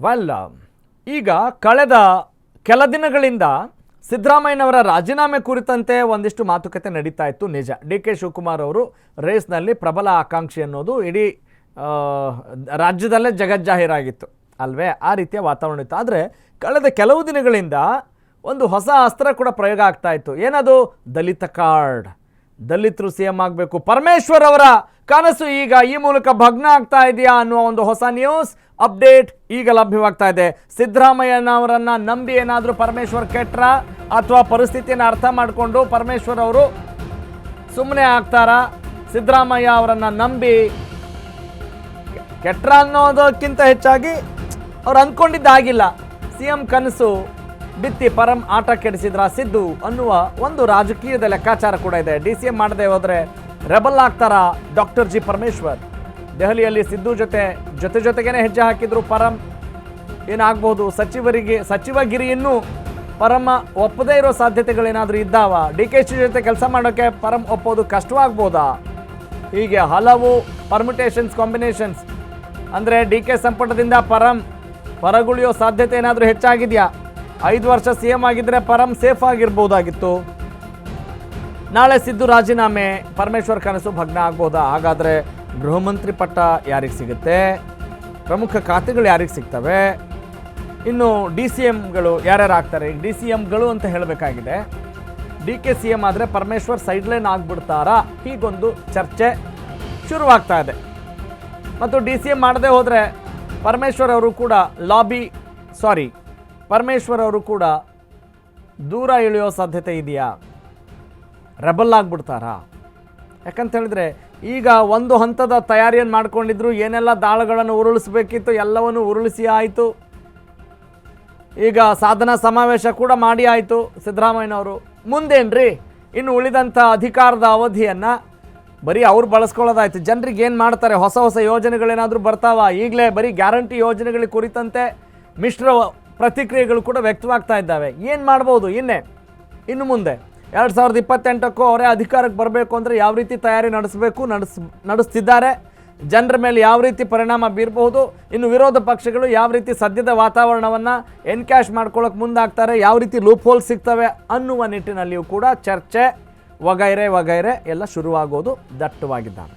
Well, ಈಗ ಕಳೆದ ಕೆಲ ದಿನಗಳಿಂದ ಸಿದ್ದರಾಮಯ್ಯನವರ ರಾಜೀನಾಮೆ ಕುರಿತಂತೆ ಒಂದಿಷ್ಟು ಮಾತುಕತೆ ನಡೀತಾ ಇತ್ತು. ನಿಜ, ಡಿ ಕೆ ಶಿವಕುಮಾರ್ ಅವರು ರೇಸ್ನಲ್ಲಿ ಪ್ರಬಲ ಆಕಾಂಕ್ಷಿ ಅನ್ನೋದು ಇಡೀ ರಾಜ್ಯದಲ್ಲೇ ಜಗಜ್ಜಾಹೀರಾಗಿತ್ತು ಅಲ್ವೇ? ಆ ರೀತಿಯ ವಾತಾವರಣ ಇತ್ತು. ಆದರೆ ಕಳೆದ ಕೆಲವು ದಿನಗಳಿಂದ ಒಂದು ಹೊಸ ಅಸ್ತ್ರ ಕೂಡ ಪ್ರಯೋಗ ಆಗ್ತಾ ಇತ್ತು. ಏನದು? ದಲಿತ ಕಾರ್ಡ್. ದಲಿತರು ಸಿ ಎಂ ಆಗಬೇಕು, ಪರಮೇಶ್ವರ್ ಅವರ ಕನಸು ಈಗ ಈ ಮೂಲಕ ಭಗ್ನ ಆಗ್ತಾ ಇದೆಯಾ ಅನ್ನುವ ಒಂದು ಹೊಸ ನ್ಯೂಸ್ ಅಪ್ಡೇಟ್ ಈಗ ಲಭ್ಯವಾಗ್ತಾ ಇದೆ. ಸಿದ್ದರಾಮಯ್ಯನವರನ್ನ ನಂಬಿ ಏನಾದರೂ ಪರಮೇಶ್ವರ್ ಕೆಟ್ರ ಅಥವಾ ಪರಿಸ್ಥಿತಿಯನ್ನು ಅರ್ಥ ಮಾಡಿಕೊಂಡು ಪರಮೇಶ್ವರ್ ಅವರು ಸುಮ್ಮನೆ ಆಗ್ತಾರಾ? ಸಿದ್ದರಾಮಯ್ಯ ಅವರನ್ನ ನಂಬಿ ಕೆಟ್ರ ಅನ್ನೋದಕ್ಕಿಂತ ಹೆಚ್ಚಾಗಿ ಅವ್ರು ಅಂದ್ಕೊಂಡಿದ್ದಾಗಿಲ್ಲ, ಸಿ ಎಂ ಕನಸು ಬಿತ್ತಿ ಪರಂ ಆಟ ಕೆಡಿಸಿದ್ರ ಸಿದ್ದು ಅನ್ನುವ ಒಂದು ರಾಜಕೀಯದ ಲೆಕ್ಕಾಚಾರ ಕೂಡ ಇದೆ. ಡಿ ಸಿ ಎಂ ಮಾಡದೆ ಹೋದರೆ ರೆಬಲ್ ಆಗ್ತಾರಾ ಡಾಕ್ಟರ್ ಜಿ ಪರಮೇಶ್ವರ್? ದೆಹಲಿಯಲ್ಲಿ ಸಿದ್ದು ಜೊತೆಗೇನೆ ಹೆಜ್ಜೆ ಹಾಕಿದ್ರು ಪರಂ. ಏನಾಗ್ಬೋದು? ಸಚಿವಗಿರಿಯನ್ನು ಪರಮ ಒಪ್ಪದೇ ಇರೋ ಸಾಧ್ಯತೆಗಳೇನಾದರೂ ಇದ್ದಾವ? ಡಿ ಕೆ ಶಿ ಜೊತೆ ಕೆಲಸ ಮಾಡೋಕ್ಕೆ ಪರಂ ಒಪ್ಪೋದು ಕಷ್ಟವಾಗ್ಬೋದಾ? ಹೀಗೆ ಹಲವು ಪರ್ಮಿಟೇಷನ್ಸ್, ಕಾಂಬಿನೇಷನ್ಸ್. ಅಂದರೆ ಡಿ ಕೆ ಸಂಪುಟದಿಂದ ಪರಂ ಹೊರಗುಳಿಯೋ ಸಾಧ್ಯತೆ ಏನಾದರೂ ಹೆಚ್ಚಾಗಿದೆಯಾ? 5 ವರ್ಷ ಸಿ ಎಂ ಆಗಿದ್ದರೆ ಪರಂ ಸೇಫ್ ಆಗಿರ್ಬೋದಾಗಿತ್ತು. ನಾಳೆ ಸಿದ್ದು ರಾಜೀನಾಮೆ, ಪರಮೇಶ್ವರ್ ಕನಸು ಭಗ್ನ ಆಗ್ಬೋದಾ? ಹಾಗಾದರೆ ಗೃಹ ಮಂತ್ರಿ ಪಟ್ಟ ಯಾರಿಗೆ ಸಿಗುತ್ತೆ? ಪ್ರಮುಖ ಖಾತೆಗಳು ಯಾರಿಗೆ ಸಿಗ್ತವೆ? ಇನ್ನು ಡಿ ಸಿ ಎಂಗಳು ಯಾರ್ಯಾರು ಆಗ್ತಾರೆ? ಡಿ ಸಿ ಎಂಗಳು ಅಂತ ಹೇಳಬೇಕಾಗಿದೆ. ಡಿ ಕೆ ಸಿ ಎಂ ಆದರೆ ಪರಮೇಶ್ವರ್ ಸೈಡ್ಲೈನ್ ಆಗಿಬಿಡ್ತಾರಾ? ಹೀಗೊಂದು ಚರ್ಚೆ ಶುರುವಾಗ್ತಾ ಇದೆ. ಮತ್ತು ಡಿ ಸಿ ಎಂ ಮಾಡದೆ ಹೋದರೆ ಪರಮೇಶ್ವರ್ ಅವರು ಕೂಡ ದೂರ ಇಳಿಯೋ ಸಾಧ್ಯತೆ ಇದೆಯಾ? ರೆಬಲ್ ಆಗಿಬಿಡ್ತಾರಾ? ಯಾಕಂತ ಹೇಳಿದ್ರೆ ಈಗ ಒಂದು ಹಂತದ ತಯಾರಿಯನ್ನು ಮಾಡ್ಕೊಂಡಿದ್ರು. ಏನೆಲ್ಲ ದಾಳಗಳನ್ನು ಉರುಳಿಸ್ಬೇಕಿತ್ತು ಎಲ್ಲವನ್ನು ಉರುಳಿಸಿ ಆಯಿತು. ಈಗ ಸಾಧನಾ ಸಮಾವೇಶ ಕೂಡ ಮಾಡಿ ಆಯಿತು ಸಿದ್ದರಾಮಯ್ಯನವರು. ಮುಂದೇನ್ರಿ? ಇನ್ನು ಉಳಿದಂಥ ಅಧಿಕಾರದ ಅವಧಿಯನ್ನು ಬರೀ ಅವ್ರು ಬಳಸ್ಕೊಳ್ಳೋದಾಯ್ತು. ಜನರಿಗೆ ಏನು ಮಾಡ್ತಾರೆ? ಹೊಸ ಯೋಜನೆಗಳೇನಾದರೂ ಬರ್ತಾವ? ಈಗಲೇ ಬರೀ ಗ್ಯಾರಂಟಿ ಯೋಜನೆಗಳ ಕುರಿತಂತೆ ಮಿಶ್ರ ಪ್ರತಿಕ್ರಿಯೆಗಳು ಕೂಡ ವ್ಯಕ್ತವಾಗ್ತಾ ಇದ್ದಾವೆ. ಏನು ಮಾಡ್ಬೋದು ಇನ್ನು ಮುಂದೆ 2028ಕ್ಕೂ ಅವರೇ ಅಧಿಕಾರಕ್ಕೆ ಬರಬೇಕು ಅಂದರೆ ಯಾವ ರೀತಿ ತಯಾರಿ ನಡೆಸ್ತಿದ್ದಾರೆ? ಜನರ ಮೇಲೆ ಯಾವ ರೀತಿ ಪರಿಣಾಮ ಬೀರಬಹುದು? ಇನ್ನು ವಿರೋಧ ಪಕ್ಷಗಳು ಯಾವ ರೀತಿ ಸದ್ಯದ ವಾತಾವರಣವನ್ನು ಎನ್ಕ್ಯಾಶ್ ಮಾಡ್ಕೊಳ್ಳೋಕೆ ಮುಂದಾಗ್ತಾರೆ? ಯಾವ ರೀತಿ ಲೂಪ್ ಹೋಲ್ ಸಿಗ್ತವೆ ಅನ್ನುವ ನಿಟ್ಟಿನಲ್ಲಿಯೂ ಕೂಡ ಚರ್ಚೆ ವಗೈರೆ ಎಲ್ಲ ಶುರುವಾಗೋದು ದಟ್ಟವಾಗಿದ್ದಾವೆ.